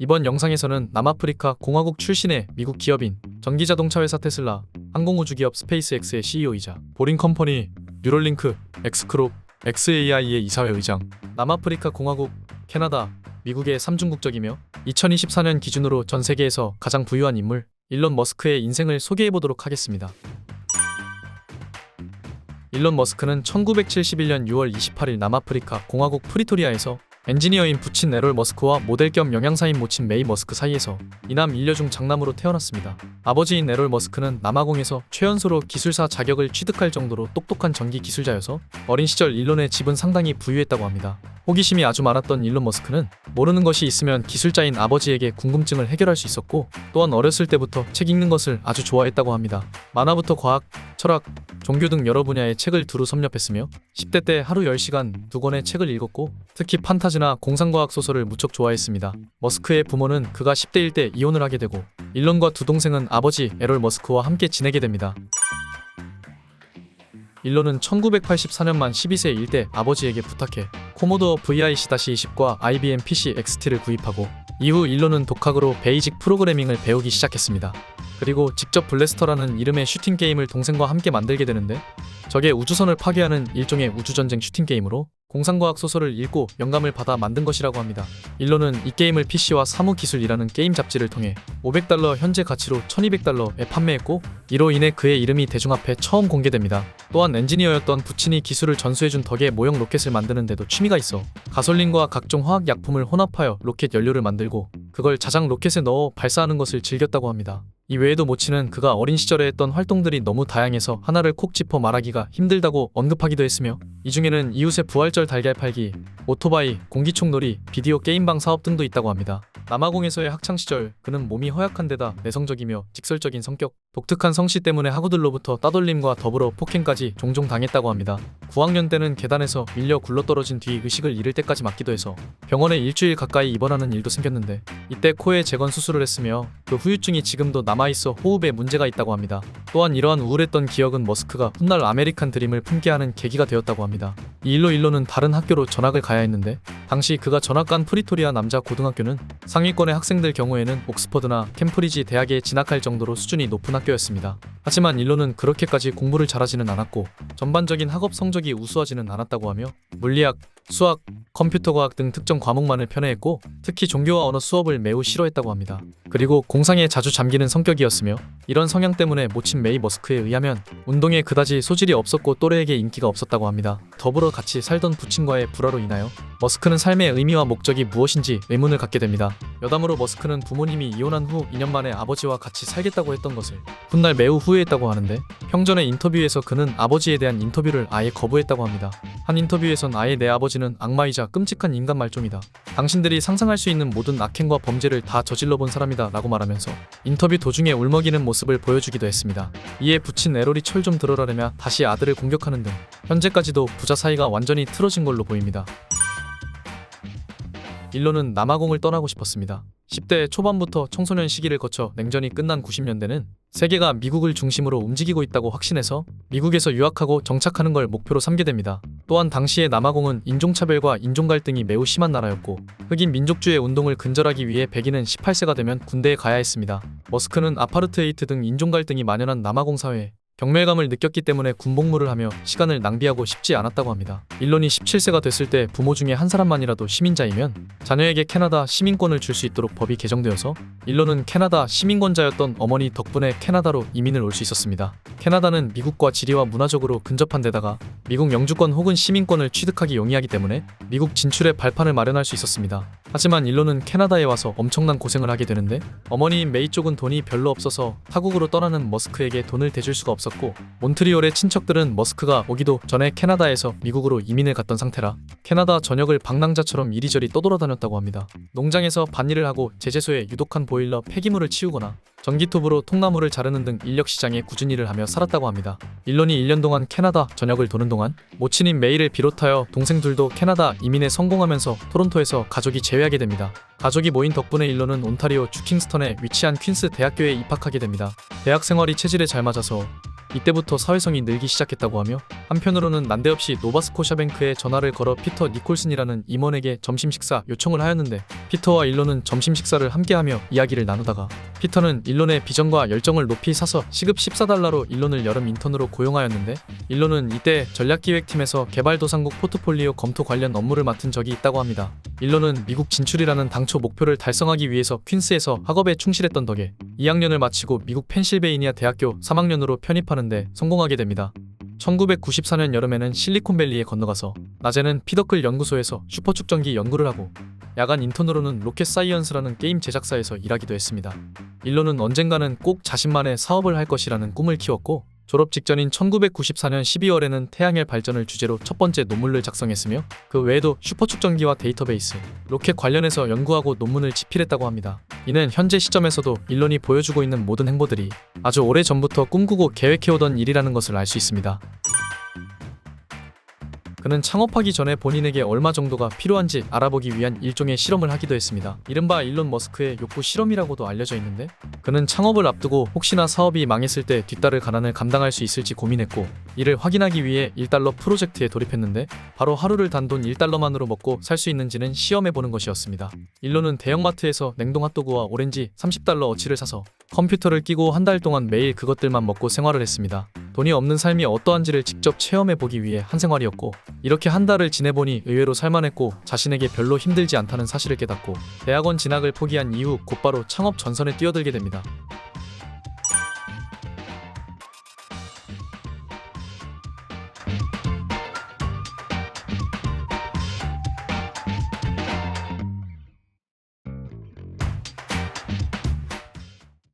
이번 영상에서는 남아프리카 공화국 출신의 미국 기업인 전기자동차 회사 테슬라, 항공우주기업 스페이스X의 CEO이자 보링컴퍼니, 뉴럴링크, 엑스크롭, XAI의 이사회 의장, 남아프리카 공화국, 캐나다, 미국의 3중국적이며 2024년 기준으로 전 세계에서 가장 부유한 인물 일론 머스크의 인생을 소개해보도록 하겠습니다. 일론 머스크는 1971년 6월 28일 남아프리카 공화국 프리토리아에서 엔지니어인 부친 에롤 머스크와 모델 겸 영양사인 모친 메이 머스크 사이에서 이남 일녀 중 장남으로 태어났습니다. 아버지인 에롤 머스크는 남아공에서 최연소로 기술사 자격을 취득할 정도로 똑똑한 전기 기술자여서 어린 시절 일론의 집은 상당히 부유했다고 합니다. 호기심이 아주 많았던 일론 머스크는 모르는 것이 있으면 기술자인 아버지에게 궁금증을 해결할 수 있었고, 또한 어렸을 때부터 책 읽는 것을 아주 좋아했다고 합니다. 만화부터 과학, 철학, 종교 등 여러 분야의 책을 두루 섭렵했으며 10대 때 하루 10시간 2권의 책을 읽었고, 특히 판타지나 공상과학 소설을 무척 좋아했습니다. 머스크의 부모는 그가 10대일 때 이혼을 하게 되고, 일론과 두 동생은 아버지 에롤 머스크와 함께 지내게 됩니다. 일론은 1984년 만 12세일 때 아버지에게 부탁해 코모도어 VIC-20과 IBM PC XT를 구입하고, 이후 일론은 독학으로 베이직 프로그래밍을 배우기 시작했습니다. 그리고 직접 블래스터라는 이름의 슈팅 게임을 동생과 함께 만들게 되는데, 적의 우주선을 파괴하는 일종의 우주전쟁 슈팅 게임으로 공상과학 소설을 읽고 영감을 받아 만든 것이라고 합니다. 일론은 이 게임을 PC와 사무기술이라는 게임 잡지를 통해 $500, 현재 가치로 $1200에 판매했고, 이로 인해 그의 이름이 대중 앞에 처음 공개됩니다. 또한 엔지니어였던 부친이 기술을 전수해준 덕에 모형 로켓을 만드는 데도 취미가 있어 가솔린과 각종 화학약품을 혼합하여 로켓 연료를 만들고 그걸 자장 로켓에 넣어 발사하는 것을 즐겼다고 합니다. 이 외에도 모친은 그가 어린 시절에 했던 활동들이 너무 다양해서 하나를 콕 짚어 말하기가 힘들다고 언급하기도 했으며, 이 중에는 이웃의 부활절 달걀 팔기, 오토바이, 공기총놀이, 비디오 게임방 사업 등도 있다고 합니다. 남아공에서의 학창시절, 그는 몸이 허약한 데다 내성적이며 직설적인 성격, 독특한 성씨 때문에 학우들로부터 따돌림과 더불어 폭행까지 종종 당했다고 합니다. 9학년 때는 계단에서 밀려 굴러떨어진 뒤 의식을 잃을 때까지 맞기도 해서 병원에 일주일 가까이 입원하는 일도 생겼는데, 이때 코에 재건 수술을 했으며 그 후유증이 지금도 남아있어 호흡에 문제가 있다고 합니다. 또한 이러한 우울했던 기억은 머스크가 훗날 아메리칸 드림을 품게 하는 계기가 되었다고 합니다. 이 일로 일론은 다른 학교로 전학을 가야 했는데, 당시 그가 전학 간 프리토리아 남자 고등학교는 상위권의 학생들 경우에는 옥스퍼드나 캠프리지 대학에 진학할 정도로 수준이 높은 학교였습니다. 하지만 일론은 그렇게까지 공부를 잘하지는 않았고 전반적인 학업 성적이 우수하지는 않았다고 하며 물리학, 수학, 컴퓨터과학 등 특정 과목만을 편애했고, 특히 종교와 언어 수업을 매우 싫어했다고 합니다. 그리고 공상에 자주 잠기는 성격이었으며, 이런 성향 때문에 모친 메이 머스크에 의하면 운동에 그다지 소질이 없었고 또래에게 인기가 없었다고 합니다. 더불어 같이 살던 부친과의 불화로 인하여 머스크는 삶의 의미와 목적이 무엇인지 의문을 갖게 됩니다. 여담으로 머스크는 부모님이 이혼한 후 2년 만에 아버지와 같이 살겠다고 했던 것을 훗날 매우 후회했다고 하는데, 형전의 인터뷰에서 그는 아버지에 대한 인터뷰를 아예 거부했다고 합니다. 한 인터뷰에선 아예 내 아버지는 악마이자 끔찍한 인간 말종이다. 당신들이 상상할 수 있는 모든 악행과 범죄를 다 저질러본 사람이다 라고 말하면서 인터뷰 도중에 울먹이는 모습을 보여주기도 했습니다. 이에 부친 에롤이 철 좀 들어라라며 다시 아들을 공격하는 등 현재까지도 부자 사이가 완전히 틀어진 걸로 보입니다. 일론은 남아공을 떠나고 싶었습니다. 10대 초반부터 청소년 시기를 거쳐 냉전이 끝난 90년대는 세계가 미국을 중심으로 움직이고 있다고 확신해서 미국에서 유학하고 정착하는 걸 목표로 삼게 됩니다. 또한 당시의 남아공은 인종차별과 인종갈등이 매우 심한 나라였고, 흑인 민족주의 운동을 근절하기 위해 백인은 18세가 되면 군대에 가야 했습니다. 머스크는 아파르트헤이트 등 인종갈등이 만연한 남아공 사회에 경멸감을 느꼈기 때문에 군복무를 하며 시간을 낭비하고 싶지 않았다고 합니다. 일론이 17세가 됐을 때 부모 중에 한 사람만이라도 시민자이면 자녀에게 캐나다 시민권을 줄 수 있도록 법이 개정되어서 일론은 캐나다 시민권자였던 어머니 덕분에 캐나다로 이민을 올 수 있었습니다. 캐나다는 미국과 지리와 문화적으로 근접한 데다가 미국 영주권 혹은 시민권을 취득하기 용이하기 때문에 미국 진출의 발판을 마련할 수 있었습니다. 하지만 일론은 캐나다에 와서 엄청난 고생을 하게 되는데, 어머니인 메이 쪽은 돈이 별로 없어서 타국으로 떠나는 머스크에게 돈을 대줄 수가 없었고, 몬트리올의 친척들은 머스크가 오기도 전에 캐나다에서 미국으로 이민을 갔던 상태라 캐나다 전역을 방랑자처럼 이리저리 떠돌아다녔다고 합니다. 농장에서 밭일을 하고 제재소에 유독한 보일러 폐기물을 치우거나 전기톱으로 통나무를 자르는 등 인력시장에 꾸준히 일을 하며 살았다고 합니다. 일론이 1년 동안 캐나다 전역을 도는 동안 모친인 메이를 비롯하여 동생 둘도 캐나다 이민에 성공하면서 토론토에서 가족이 재회하게 됩니다. 가족이 모인 덕분에 일론은 온타리오 주킹스턴에 위치한 퀸스 대학교에 입학하게 됩니다. 대학 생활이 체질에 잘 맞아서 이때부터 사회성이 늘기 시작했다고 하며 한편으로는 난데없이 노바스코샤뱅크에 전화를 걸어 피터 니콜슨이라는 임원에게 점심 식사 요청을 하였는데 피터와 일론은 점심 식사를 함께하며 이야기를 나누다가 피터는 일론의 비전과 열정을 높이 사서 시급 14달러로 일론을 여름 인턴으로 고용하였는데 일론은 이때 전략기획팀에서 개발도상국 포트폴리오 검토 관련 업무를 맡은 적이 있다고 합니다. 일론은 미국 진출이라는 당초 목표를 달성하기 위해서 퀸스에서 학업에 충실했던 덕에 2학년을 마치고 미국 펜실베이니아 대학교 3학년으로 편입하는데 성공하게 됩니다. 1994년 여름에는 실리콘밸리에 건너가서 낮에는 피더클 연구소에서 슈퍼축전기 연구를 하고 야간 인턴으로는 로켓 사이언스라는 게임 제작사에서 일하기도 했습니다. 일론은 언젠가는 꼭 자신만의 사업을 할 것이라는 꿈을 키웠고 졸업 직전인 1994년 12월에는 태양열 발전을 주제로 첫 번째 논문을 작성했으며 그 외에도 슈퍼축전기와 데이터베이스, 로켓 관련해서 연구하고 논문을 집필했다고 합니다. 이는 현재 시점에서도 일론이 보여주고 있는 모든 행보들이 아주 오래전부터 꿈꾸고 계획해오던 일이라는 것을 알 수 있습니다. 그는 창업하기 전에 본인에게 얼마 정도가 필요한지 알아보기 위한 일종의 실험을 하기도 했습니다. 이른바 일론 머스크의 욕구 실험이라고도 알려져 있는데 그는 창업을 앞두고 혹시나 사업이 망했을 때 뒤따를 가난을 감당할 수 있을지 고민했고 이를 확인하기 위해 1달러 프로젝트에 돌입했는데 바로 하루를 단돈 1달러만으로 먹고 살 수 있는지는 시험해보는 것이었습니다. 일론은 대형마트에서 냉동 핫도그와 오렌지 30달러 어치를 사서 컴퓨터를 끼고 한 달 동안 매일 그것들만 먹고 생활을 했습니다. 돈이 없는 삶이 어떠한지를 직접 체험해보기 위해 한 생활이었고 이렇게 한 달을 지내보니 의외로 살만했고 자신에게 별로 힘들지 않다는 사실을 깨닫고 대학원 진학을 포기한 이후 곧바로 창업 전선에 뛰어들게 됩니다.